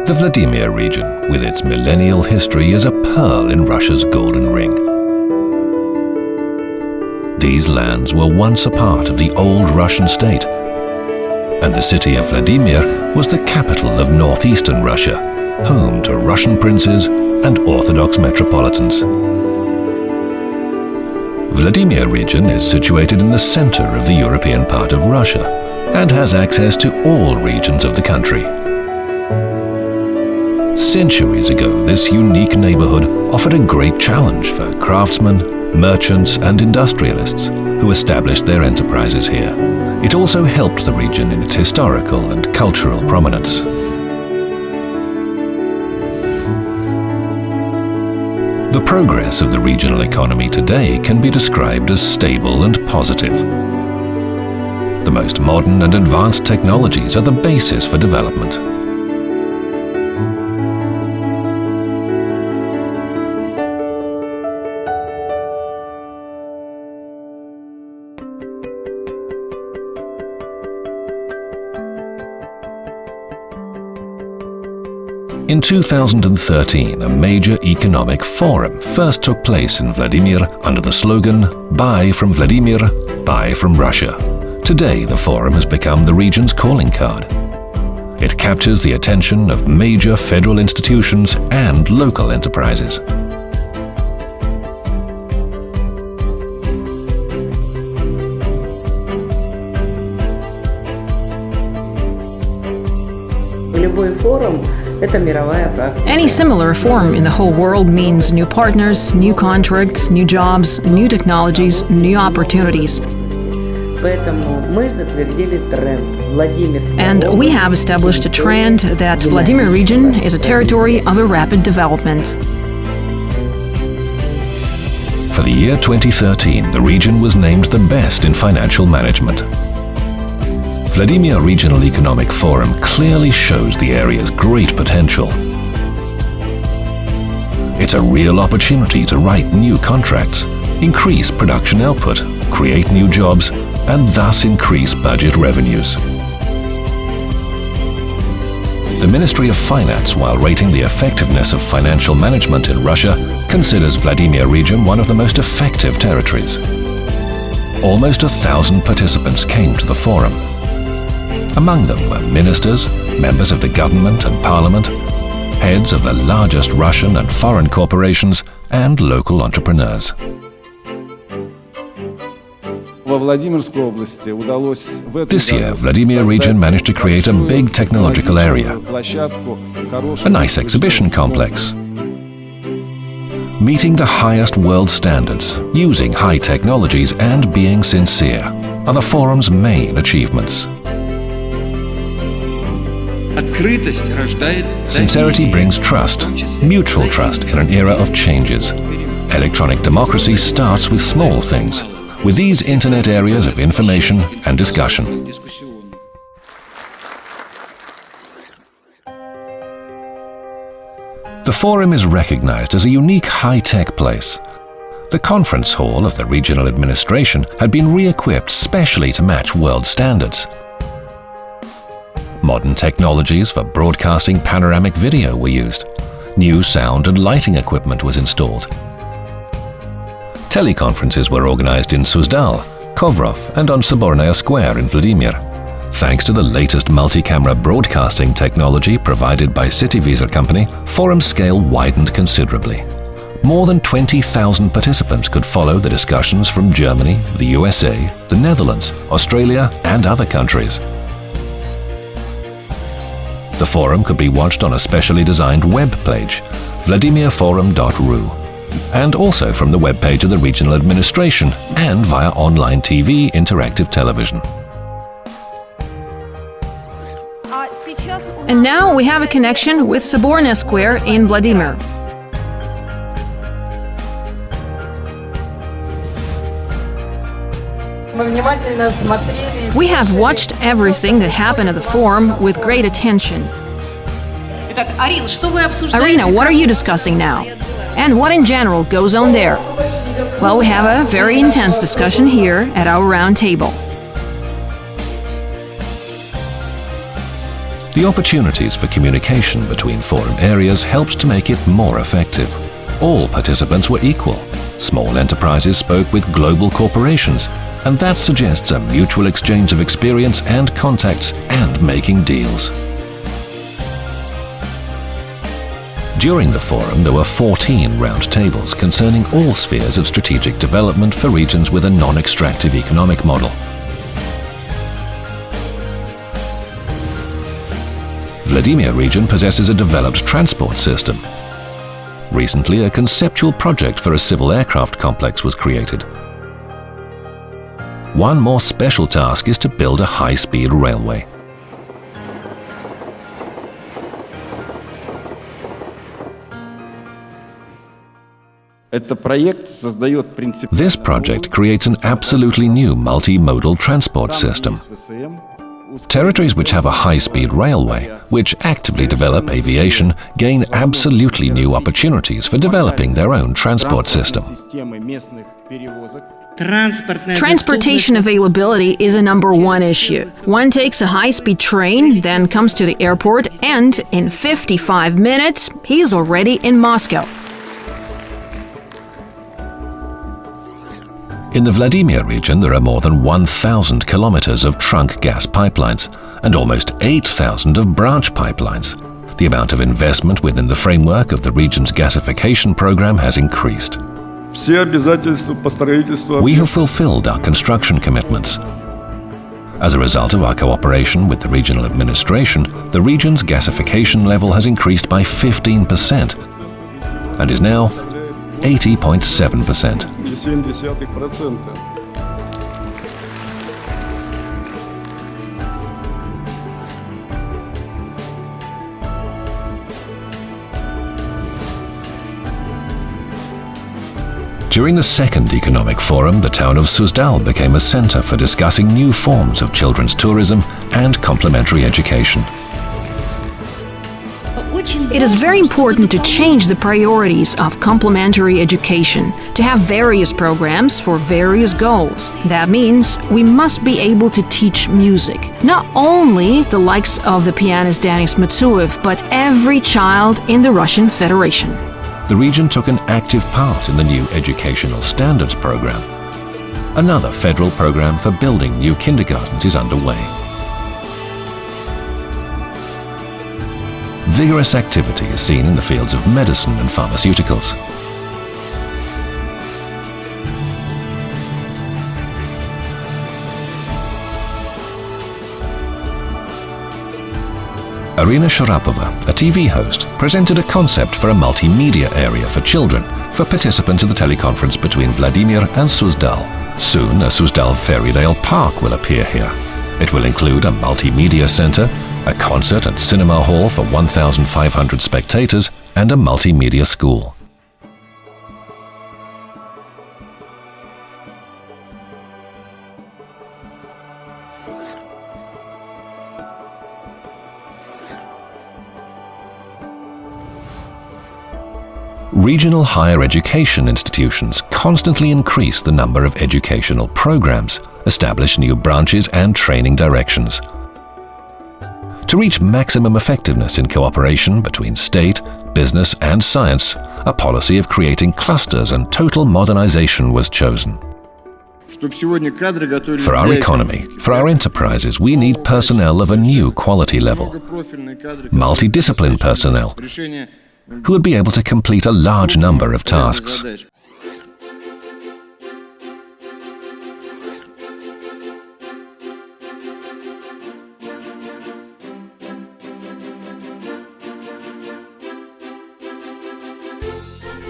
The Vladimir region, with its millennial history, is a pearl in Russia's golden ring. These lands were once a part of the old Russian state, and the city of Vladimir was the capital of northeastern Russia, home to Russian princes and Orthodox metropolitans. Vladimir region is situated in the center of the European part of Russia and has access to all regions of the country. Centuries ago, this unique neighborhood offered a great challenge for craftsmen, merchants and industrialists who established their enterprises here. It also helped the region in its historical and cultural prominence. The progress of the regional economy today can be described as stable and positive. The most modern and advanced technologies are the basis for development. In 2013, a major economic forum first took place in Vladimir under the slogan, "Buy from Vladimir, buy from Russia." Today, the forum has become the region's calling card. It captures the attention of major federal institutions and local enterprises. Любой форум Any similar forum in the whole world means new partners, new contracts, new jobs, new technologies, new opportunities. And we have established a trend that Vladimir region is a territory of a rapid development. For the year 2013, the region was named the best in financial management. Vladimir Regional Economic Forum clearly shows the area's great potential. It's a real opportunity to write new contracts, increase production output, create new jobs, and thus increase budget revenues. The Ministry of Finance, while rating the effectiveness of financial management in Russia, considers Vladimir region one of the most effective territories. Almost 1,000 participants came to the forum. Among them were ministers, members of the government and parliament, heads of the largest Russian and foreign corporations, and local entrepreneurs. This year, Vladimir region managed to create a big technological area, a nice exhibition complex, meeting the highest world standards, using high technologies and being sincere are the forum's main achievements. Sincerity brings trust, mutual trust in an era of changes. Electronic democracy starts with small things, with these internet areas of information and discussion. The forum is recognized as a unique high-tech place. The conference hall of the regional administration had been re-equipped specially to match world standards. Modern technologies for broadcasting panoramic video were used. New sound and lighting equipment was installed. Teleconferences were organized in Suzdal, Kovrov and on Sobornaya Square in Vladimir. Thanks to the latest multi-camera broadcasting technology provided by Cityvisor company, forum scale widened considerably. More than 20,000 participants could follow the discussions from Germany, the USA, the Netherlands, Australia and other countries. The forum could be watched on a specially designed web page, VladimirForum.ru, and also from the web page of the regional administration and via online TV interactive television. And now we have a connection with Sobornaya Square in Vladimir. We have watched everything that happened at the forum with great attention. Arina, what are you discussing now? And what in general goes on there? Well, we have a very intense discussion here at our round table. The opportunities for communication between forum areas helps to make it more effective. All participants were equal. Small enterprises spoke with global corporations, and that suggests a mutual exchange of experience and contacts and making deals. During the forum, there were 14 round tables concerning all spheres of strategic development for regions with a non-extractive economic model. Vladimir region possesses a developed transport system. Recently, a conceptual project for a civil aircraft complex was created. One more special task is to build a high-speed railway. This project creates an absolutely new multimodal transport system. Territories which have a high-speed railway, which actively develop aviation, gain absolutely new opportunities for developing their own transport system. Transportation availability is a #1 issue. One takes a high-speed train, then comes to the airport, and in 55 minutes, he's already in Moscow. In the Vladimir region, there are more than 1,000 kilometers of trunk gas pipelines and almost 8,000 of branch pipelines. The amount of investment within the framework of the region's gasification program has increased. We have fulfilled our construction commitments. As a result of our cooperation with the regional administration, the region's gasification level has increased by 15% and is now 80.7%. During the second economic forum, the town of Suzdal became a center for discussing new forms of children's tourism and complementary education. It is very important to change the priorities of complementary education, to have various programs for various goals. That means we must be able to teach music. Not only the likes of the pianist Denis Matsuev, but every child in the Russian Federation. The region took an active part in the new educational standards program. Another federal program for building new kindergartens is underway. Vigorous activity is seen in the fields of medicine and pharmaceuticals. Arina Sharapova, a TV host, presented a concept for a multimedia area for children for participants of the teleconference between Vladimir and Suzdal. Soon, a Suzdal Fairytale Park will appear here. It will include a multimedia center, a concert and cinema hall for 1,500 spectators, and a multimedia school. Regional higher education institutions constantly increase the number of educational programs, establish new branches and training directions. To reach maximum effectiveness in cooperation between state, business and science, a policy of creating clusters and total modernization was chosen. For our economy, for our enterprises, we need personnel of a new quality level. Multidiscipline personnel who would be able to complete a large number of tasks.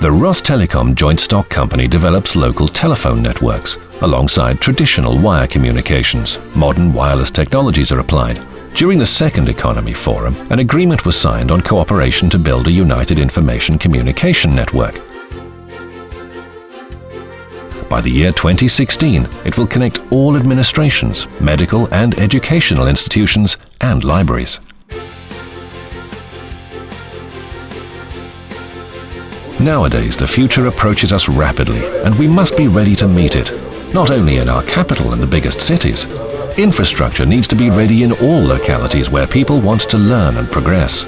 The Rostelecom joint stock company develops local telephone networks. Alongside traditional wire communications, modern wireless technologies are applied. During the Second Economy Forum, an agreement was signed on cooperation to build a united information communication network. By the year 2016, it will connect all administrations, medical and educational institutions, and libraries. Nowadays, the future approaches us rapidly, and we must be ready to meet it, not only in our capital and the biggest cities, Infrastructure needs to be ready in all localities where people want to learn and progress.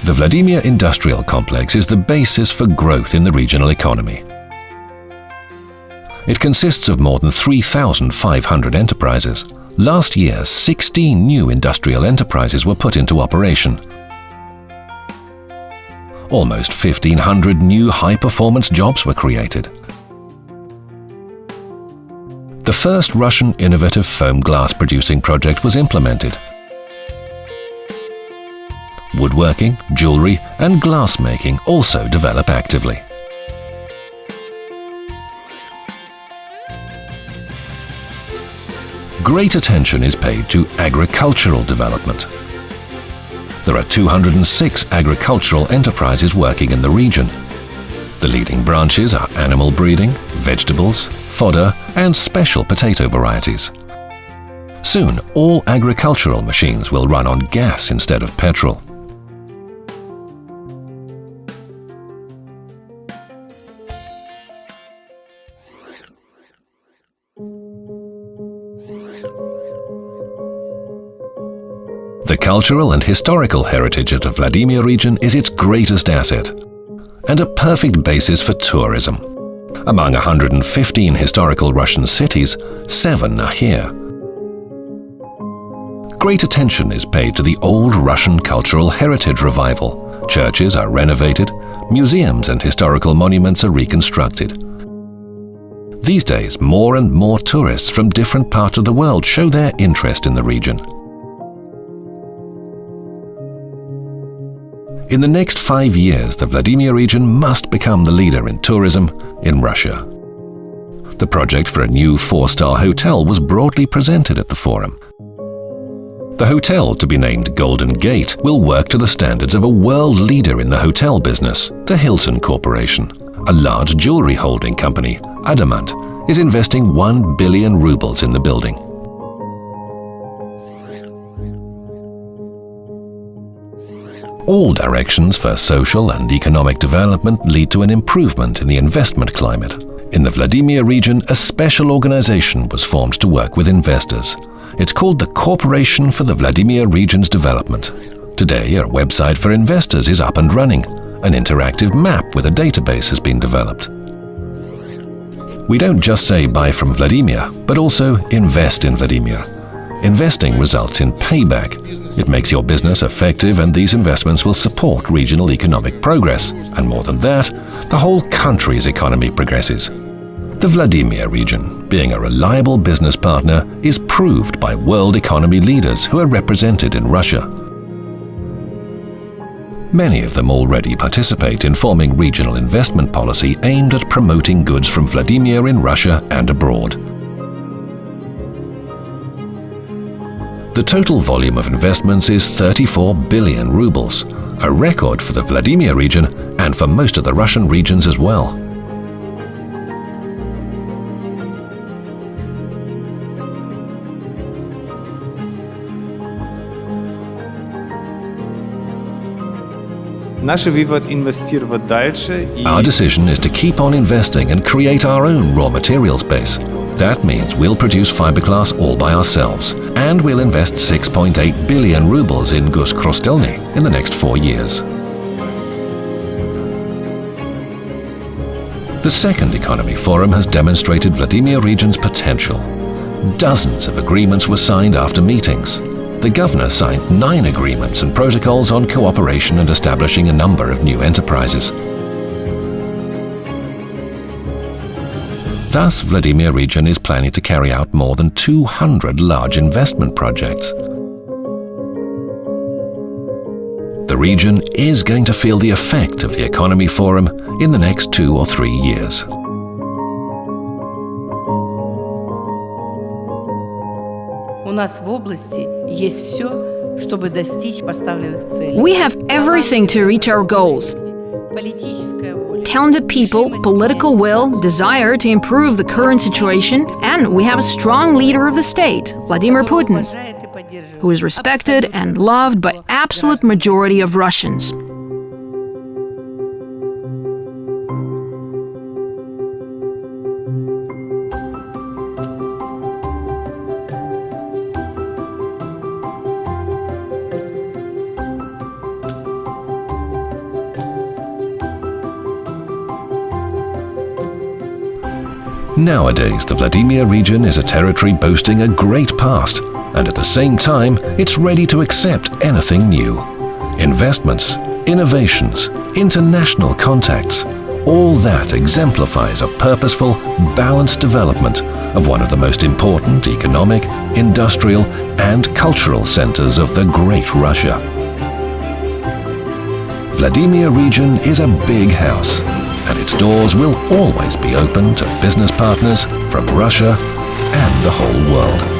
The Vladimir Industrial Complex is the basis for growth in the regional economy. It consists of more than 3,500 enterprises. Last year, 16 new industrial enterprises were put into operation. Almost 1,500 new high-performance jobs were created. The first Russian innovative foam glass producing project was implemented. Woodworking, jewelry, and glass making also develop actively. Great attention is paid to agricultural development. There are 206 agricultural enterprises working in the region. The leading branches are animal breeding, vegetables, fodder, and special potato varieties. Soon, all agricultural machines will run on gas instead of petrol. The cultural and historical heritage of the Vladimir region is its greatest asset and a perfect basis for tourism. Among 115 historical Russian cities, 7 are here. Great attention is paid to the old Russian cultural heritage revival. Churches are renovated, museums and historical monuments are reconstructed. These days, more and more tourists from different parts of the world show their interest in the region. In the next 5 years, the Vladimir region must become the leader in tourism in Russia. The project for a new 4-star hotel was broadly presented at the forum. The hotel, to be named Golden Gate, will work to the standards of a world leader in the hotel business, the Hilton Corporation. A large jewelry holding company, Adamant, is investing 1 billion rubles in the building. All directions for social and economic development lead to an improvement in the investment climate. In the Vladimir region, a special organization was formed to work with investors. It's called the Corporation for the Vladimir region's development. Today, a website for investors is up and running. An interactive map with a database has been developed. We don't just say buy from Vladimir, but also invest in Vladimir. Investing results in payback. It makes your business effective, and these investments will support regional economic progress. And more than that, the whole country's economy progresses. The Vladimir region, being a reliable business partner, is proved by world economy leaders who are represented in Russia. Many of them already participate in forming regional investment policy aimed at promoting goods from Vladimir in Russia and abroad. The total volume of investments is 34 billion rubles, a record for the Vladimir region and for most of the Russian regions as well. Our decision is to keep on investing and create our own raw materials base. That means we'll produce fiberglass all by ourselves, and we'll invest 6.8 billion rubles in Guskrostelny in the next 4 years. The second economy forum has demonstrated Vladimir region's potential. Dozens of agreements were signed after meetings. The governor signed 9 agreements and protocols on cooperation and establishing a number of new enterprises. Thus, Vladimir region is planning to carry out more than 200 large investment projects. The region is going to feel the effect of the Economy Forum in the next 2 or 3 years. We have everything to reach our goals. talented people, political will, desire to improve the current situation, and we have a strong leader of the state, Vladimir Putin, who is respected and loved by absolute majority of Russians. Nowadays, the Vladimir region is a territory boasting a great past, and at the same time, it's ready to accept anything new. Investments, innovations, international contacts, all that exemplifies a purposeful, balanced development of one of the most important economic, industrial, and cultural centers of the great Russia. Vladimir region is a big house, and its doors will always be open to business partners from Russia and the whole world.